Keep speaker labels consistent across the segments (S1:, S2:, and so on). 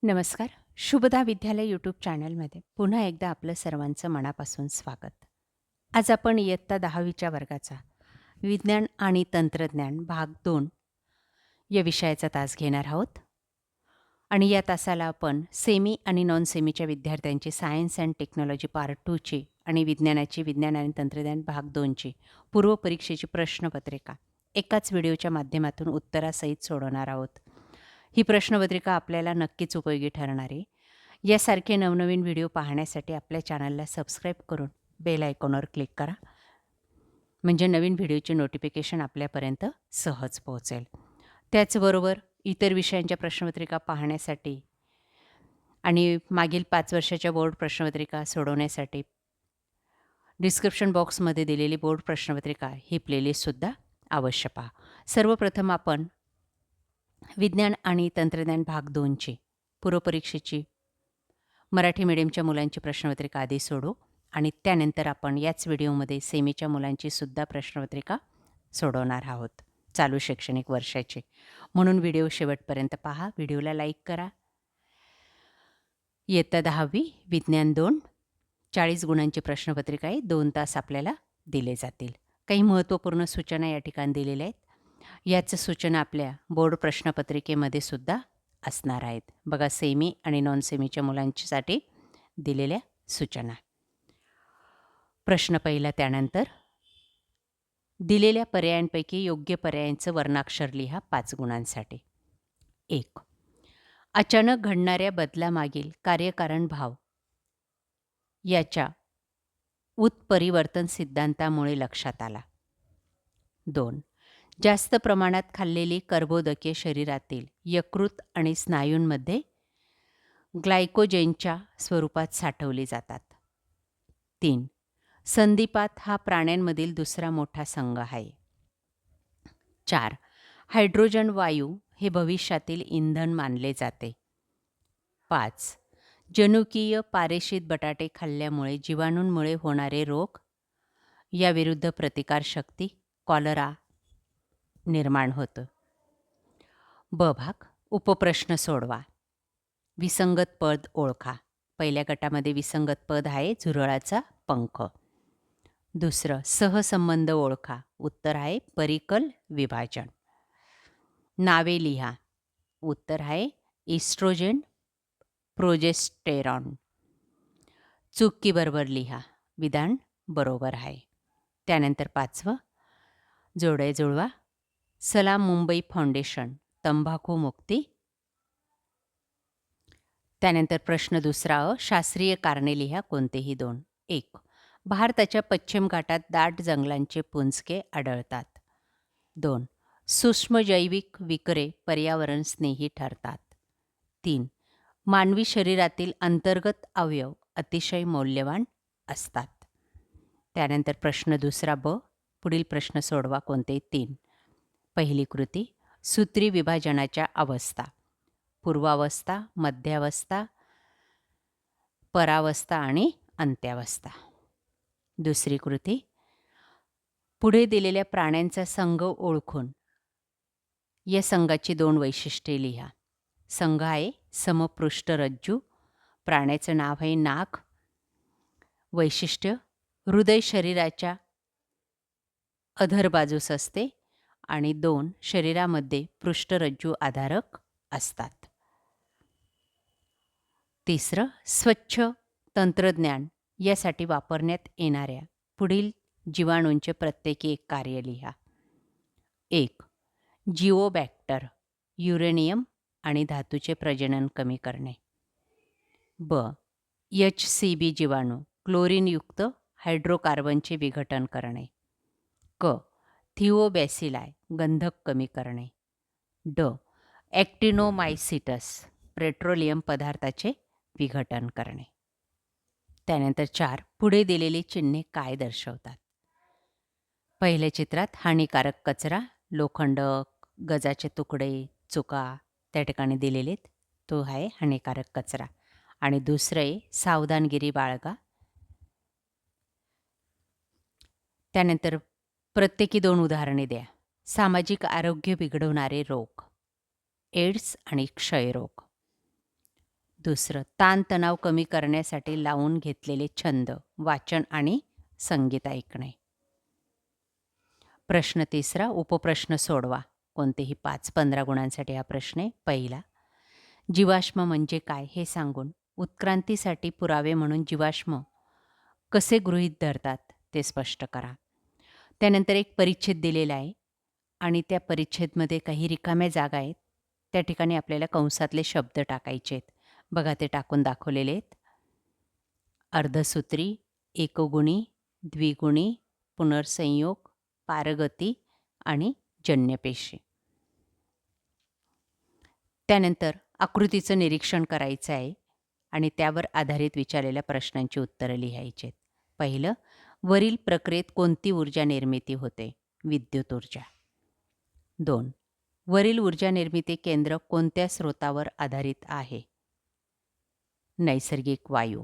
S1: नमस्कार. शुभदा विद्यालय यूट्यूब चॅनलमध्ये पुन्हा एकदा आपलं सर्वांचं मनापासून स्वागत. आज आपण इयत्ता 10वीच्या वर्गाचा विज्ञान आणि तंत्रज्ञान भाग 2 या विषयाचा तास घेणार आहोत. आणि या तासाला आपण सेमी आणि नॉन सेमीच्या विद्यार्थ्यांची सायन्स अँड टेक्नॉलॉजी पार्ट 2ची आणि विज्ञान आणि तंत्रज्ञान भाग 2ची पूर्वपरीक्षेची प्रश्नपत्रिका एकाच व्हिडिओच्या माध्यमातून उत्तरासहित सोडवणार आहोत. ही प्रश्नपत्रिका आपल्याला नक्कीच उपयोगी ठरणार आहे. यासारखे नवनवीन व्हिडिओ पाहण्यासाठी आपल्या चॅनलला सबस्क्राईब करून बेल आयकॉनवर क्लिक करा. म्हणजे नवीन व्हिडिओचे नोटिफिकेशन आपल्यापर्यंत सहज पोहोचेल. त्याचबरोबर इतर विषयांच्या प्रश्नपत्रिका पाहण्यासाठी आणि मागील 5 वर्षाच्या बोर्ड प्रश्नपत्रिका सोडवण्यासाठी डिस्क्रिप्शन बॉक्समध्ये दिलेली बोर्ड प्रश्नपत्रिका ही प्लेलिस्टसुद्धा अवश्य पहा. सर्वप्रथम आपण विज्ञान आणि तंत्रज्ञान भाग 2ची पूर्वपरीक्षेची मराठी मीडियमच्या मुलांची प्रश्नपत्रिका आधी सोडवू आणि त्यानंतर आपण याच व्हिडिओमध्ये सेमीच्या मुलांची सुद्धा प्रश्नपत्रिका सोडवणार आहोत चालू शैक्षणिक वर्षाची. म्हणून व्हिडिओ शेवटपर्यंत पहा. व्हिडिओला लाईक करा. इयत्ता 10वी विज्ञान 2 40 गुणांची प्रश्नपत्रिका आहे. 2 तास आपल्याला दिले जातील. काही महत्त्वपूर्ण सूचना या ठिकाणी दिलेल्या आहेत. याच सूचना आपल्या बोर्ड प्रश्नपत्रिकेमध्ये सुद्धा असणार आहेत. बघा, सेमी आणि नॉन सेमीच्या मुलांसाठी दिलेल्या सूचना. प्रश्न पहिला. त्यानंतर दिलेल्या पर्यायांपैकी योग्य पर्यायांचं वर्णाक्षर लिहा 5 गुणांसाठी. 1. अचानक घडणाऱ्या बदलामागील कार्यकारण भाव याच्या उत्परिवर्तन सिद्धांतामुळे लक्षात आला. 2. जास्त प्रमाणात खाल्लेली कर्बोदके शरीरातील यकृत आणि स्नायूंमध्ये ग्लायकोजेनच्या स्वरूपात साठवली जातात. 3. संधिपात हा प्राण्यांमधील दुसरा मोठा संघ आहे. 4. हायड्रोजन वायू हे भविष्यातील इंधन मानले जाते. 5. जनुकीय पारेषित बटाटे खाल्ल्यामुळे जीवाणूंमुळे होणारे रोग याविरुद्ध प्रतिकारशक्ती कॉलरा निर्माण होतं. ब भाग. उपप्रश्न सोडवा. विसंगत पद ओळखा. पहिल्या गटामध्ये विसंगत पद आहे झुरळाचा पंख. दुसरं सहसंबंध ओळखा. उत्तर आहे परिकल विभाजन. नावे लिहा. उत्तर आहे इस्ट्रोजेन प्रोजेस्टेरॉन. चूक की बरोबर लिहा. विधान बरोबर आहे. त्यानंतर 5वं जोडे जुळवा. सलाम मुंबई फाउंडेशन तंबाखू मुक्ती. त्यानंतर प्रश्न दुसरा शास्त्रीय कारणे लिहा कोणतेही 2. 1. भारताच्या पश्चिम घाटात दाट जंगलांचे पुंजके आढळतात. 2. सूक्ष्म जैविक विकरे पर्यावरण स्नेही ठरतात. 3. मानवी शरीरातील अंतर्गत अवयव अतिशय मौल्यवान असतात. त्यानंतर प्रश्न दुसरा ब. पुढील प्रश्न सोडवा कोणते 3. पहिली कृती. सूत्री विभाजनाच्या अवस्था. पूर्वावस्था, मध्यावस्था, परावस्था आणि अंत्यावस्था. दुसरी कृती. पुढे दिलेल्या प्राण्यांचा संघ ओळखून या संघाची 2 वैशिष्ट्ये लिहा. संघ आहे समपृष्ठरज्जू. प्राण्याचं नाव आहे नाग. वैशिष्ट्य हृदय शरीराच्या अधर बाजूस असते आणि 2 शरीरामध्ये पृष्ठरज्जू आधारक असतात. तिसरं स्वच्छ तंत्रज्ञान यासाठी वापरण्यात येणाऱ्या पुढील जीवाणूंचे प्रत्येकी एक कार्य लिहा. 1. जिओबॅक्टर युरेनियम आणि धातूचे प्रजनन कमी करणे. ब. HCB जीवाणू क्लोरीनयुक्त हायड्रोकार्बनचे विघटन करणे. क. थिओबॅसिलाय गंधक कमी करणे. ड. ॲक्टिनोमायसिटस पेट्रोलियम पदार्थाचे विघटन करणे. त्यानंतर 4. पुढे दिलेली चिन्हे काय दर्शवतात. पहिल्या चित्रात हानिकारक कचरा, लोखंड, गजाचे तुकडे, चुका त्या ठिकाणी दिलेले आहेत. तो आहे हानिकारक कचरा. आणि दुसरं आहे सावधानगिरी बाळगा. त्यानंतर प्रत्येकी 2 उदाहरणे द्या. सामाजिक आरोग्य बिघडवणारे रोग, एड्स आणि क्षयरोग. दुसरं, ताणतणाव कमी करण्यासाठी लावून घेतलेले छंद, वाचन आणि संगीत ऐकणे. प्रश्न तिसरा, उपप्रश्न सोडवा. कोणतेही 5-15 गुणांसाठी हा प्रश्न आहे. पहिला, जीवाश्म म्हणजे काय हे सांगून उत्क्रांतीसाठी पुरावे म्हणून जीवाश्म कसे गृहीत धरतात ते स्पष्ट करा. त्यानंतर एक परिच्छेद दिलेला आहे आणि त्या परिच्छेदमध्ये काही रिकाम्या जागा आहेत. त्या ठिकाणी आपल्याला कंसातले शब्द टाकायचे आहेत. बघा ते टाकून दाखवलेले आहेत. अर्धसूत्री, एकगुणी, द्विगुणी, पुनर्संयोग, पारगती आणि जन्यपेशी. त्यानंतर आकृतीचं निरीक्षण करायचं आहे आणि त्यावर आधारित विचारलेल्या प्रश्नांची उत्तरं लिहायची आहेत. पहिलं, वरील प्रक्रियेत कोणती ऊर्जा निर्मिती होते? विद्युत ऊर्जा. 2. वरील ऊर्जा निर्मिती केंद्र कोणत्या स्रोतावर आधारित आहे? नैसर्गिक वायू.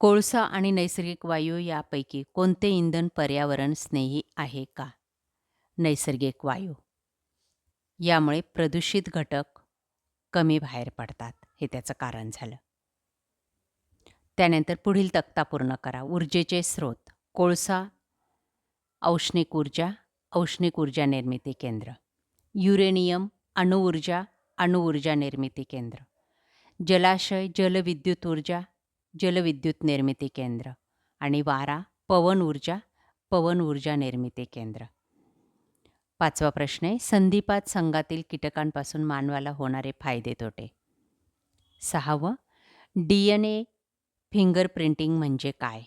S1: कोळसा आणि नैसर्गिक वायू यापैकी कोणते इंधन पर्यावरण स्नेही आहे का? नैसर्गिक वायू. यामुळे प्रदूषित घटक कमी बाहेर पडतात, हे त्याचं कारण झालं. त्यानंतर पुढील तक्ता पूर्ण करा. ऊर्जेचे स्रोत, कोळसा, औष्णिक ऊर्जा निर्मिती केंद्र. युरेनियम, अणुऊर्जा निर्मिती केंद्र. जलाशय, जलविद्युत निर्मिती केंद्र. आणि वारा, पवन ऊर्जा निर्मिती केंद्र. 5वा प्रश्न आहे, संधिपात संघातील कीटकांपासून मानवाला होणारे फायदे तोटे. 6वं, DNA फिंगरप्रिंटिंग म्हणजे काय?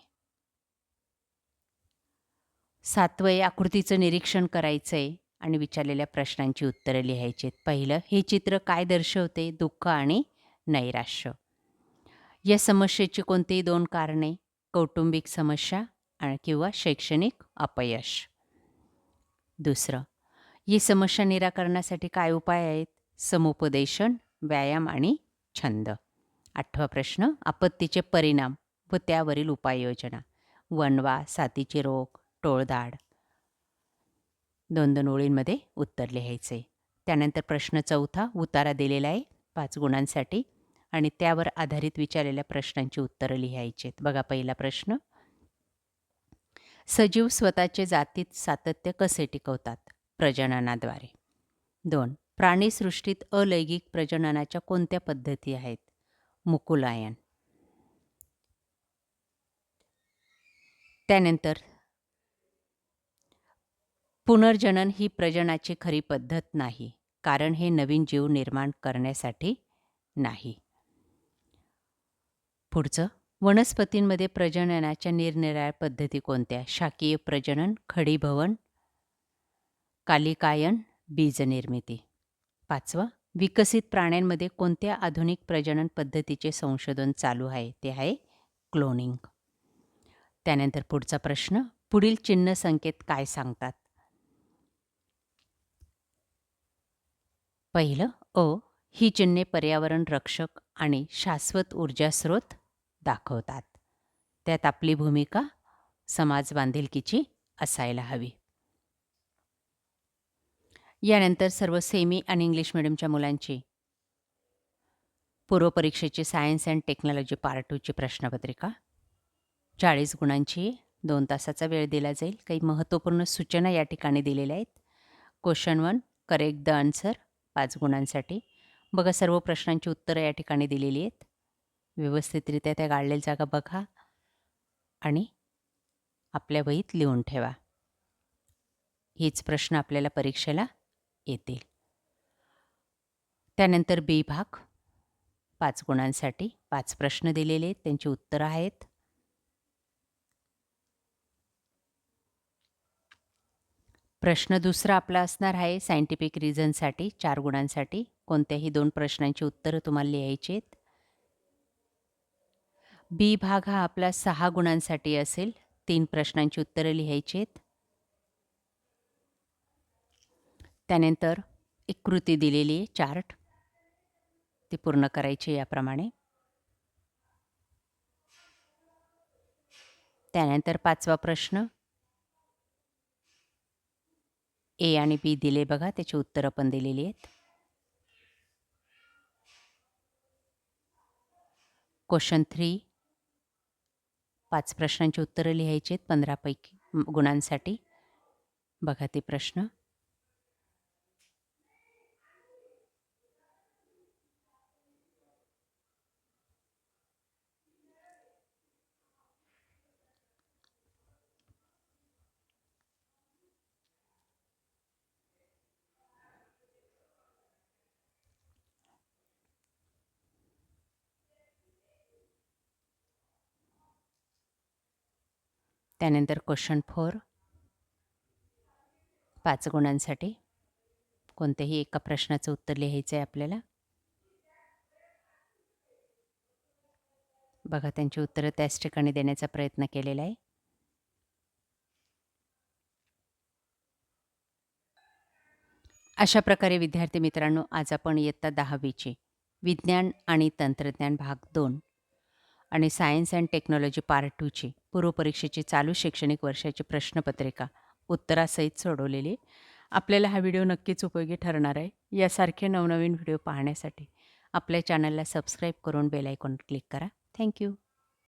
S1: 7वं, आकृतीचं निरीक्षण करायचं आहे आणि विचारलेल्या प्रश्नांची उत्तरं लिहायची आहेत. पहिलं, हे चित्र काय दर्शवते? दुःख आणि नैराश्य. या समस्येची कोणतीही 2 कारणे, कौटुंबिक समस्या किंवा शैक्षणिक अपयश. दुसरं, ही समस्या निराकरणासाठी काय उपाय आहेत? समुपदेशन, व्यायाम आणि छंद. 8वा प्रश्न, आपत्तीचे परिणाम व त्यावरील उपाययोजना. वणवा, साथीचे रोग, टोळधाड. 2-2 ओळींमध्ये उत्तर लिहायचे. त्यानंतर प्रश्न 4था, उतारा दिलेला आहे 5 गुणांसाठी आणि त्यावर आधारित विचारलेल्या प्रश्नांची उत्तरं लिहायची आहेत. बघा पहिला प्रश्न, सजीव स्वतःचे जातीत सातत्य कसे टिकवतात? प्रजननाद्वारे. 2. प्राणीसृष्टीत अलैंगिक प्रजननाच्या कोणत्या पद्धती आहेत? मुकुलायन. त्यानंतर पुनर्जनन ही प्रजननाची खरी पद्धत नाही, कारण हे नवीन जीव निर्माण करण्यासाठी नाही. पुढचं, वनस्पतींमध्ये प्रजननाच्या निरनिराळ्या पद्धती कोणत्या? शाकीय प्रजनन, खडीभवन, कालिकायन, बीजनिर्मिती. 5वं, विकसित प्राण्यांमध्ये कोणत्या आधुनिक प्रजनन पद्धतीचे संशोधन चालू आहे? ते आहे क्लोनिंग. त्यानंतर पुढचा प्रश्न, पुढील चिन्ह संकेत काय सांगतात? पहिलं, ही चिन्हे पर्यावरण रक्षक आणि शाश्वत ऊर्जा स्रोत दाखवतात. त्यात आपली भूमिका समाज बांधिलकीची असायला हवी. यानंतर सर्व सेमी आणि इंग्लिश मिडियमच्या मुलांची पूर्वपरीक्षेची सायन्स अँड टेक्नॉलॉजी पार्ट 2ची प्रश्नपत्रिका 40 गुणांची 2 तासाचा वेळ दिला जाईल. काही महत्त्वपूर्ण सूचना या ठिकाणी दिलेल्या आहेत. क्वेश्चन 1, करेक्ट द आन्सर 5 गुणांसाठी. बघा सर्व प्रश्नांची उत्तरं या ठिकाणी दिलेली आहेत. व्यवस्थितरित्या त्या गाळलेल्या जागा बघा आणि आपल्या वहीत लिहून ठेवा. हीच प्रश्न आपल्याला परीक्षेला येतील. त्यानंतर बी भाग 5 गुणांसाठी 5 प्रश्न दिलेले आहेत, त्यांची उत्तरं आहेत. प्रश्न दुसरा आपला असणार आहे सायंटिफिक रिझनसाठी 4 गुणांसाठी. कोणत्याही 2 प्रश्नांची उत्तरं तुम्हाला लिहायची आहेत. बी भाग हा आपला 6 गुणांसाठी असेल. 3 प्रश्नांची उत्तरं लिहायची आहेत. त्यानंतर एक कृती दिलेली आहे, चार्ट, ती पूर्ण करायची याप्रमाणे. त्यानंतर 5वा प्रश्न, ए आणि बी दिले बघा, त्याची उत्तरं पण दिलेली आहेत. क्वेश्चन 3 5 प्रश्नांची उत्तरं लिहायची आहेत 15 पैकी गुणांसाठी. बघा ते प्रश्न. त्यानंतर क्वेश्चन 4 5 गुणांसाठी. कोणत्याही एका प्रश्नाचं उत्तर लिहायचं आहे आपल्याला. बघा त्यांची उत्तरं त्याच ठिकाणी देण्याचा प्रयत्न केलेला आहे. अशा प्रकारे विद्यार्थी मित्रांनो, आज आपण इयत्ता 10वीची विज्ञान आणि तंत्रज्ञान भाग 2 आणि सायन्स अँड टेक्नॉलॉजी पार्ट 2ची पूर्वपरीक्षेची चालू शैक्षणिक वर्षाची प्रश्नपत्रिका उत्तरासहित सोडवलेली. आपल्याला हा व्हिडिओ नक्कीच उपयोगी ठरणार आहे. यासारखे नवनवीन व्हिडिओ पाहण्यासाठी आपल्या चॅनलला सबस्क्राईब करून बेल आयकॉन क्लिक करा. थँक्यू.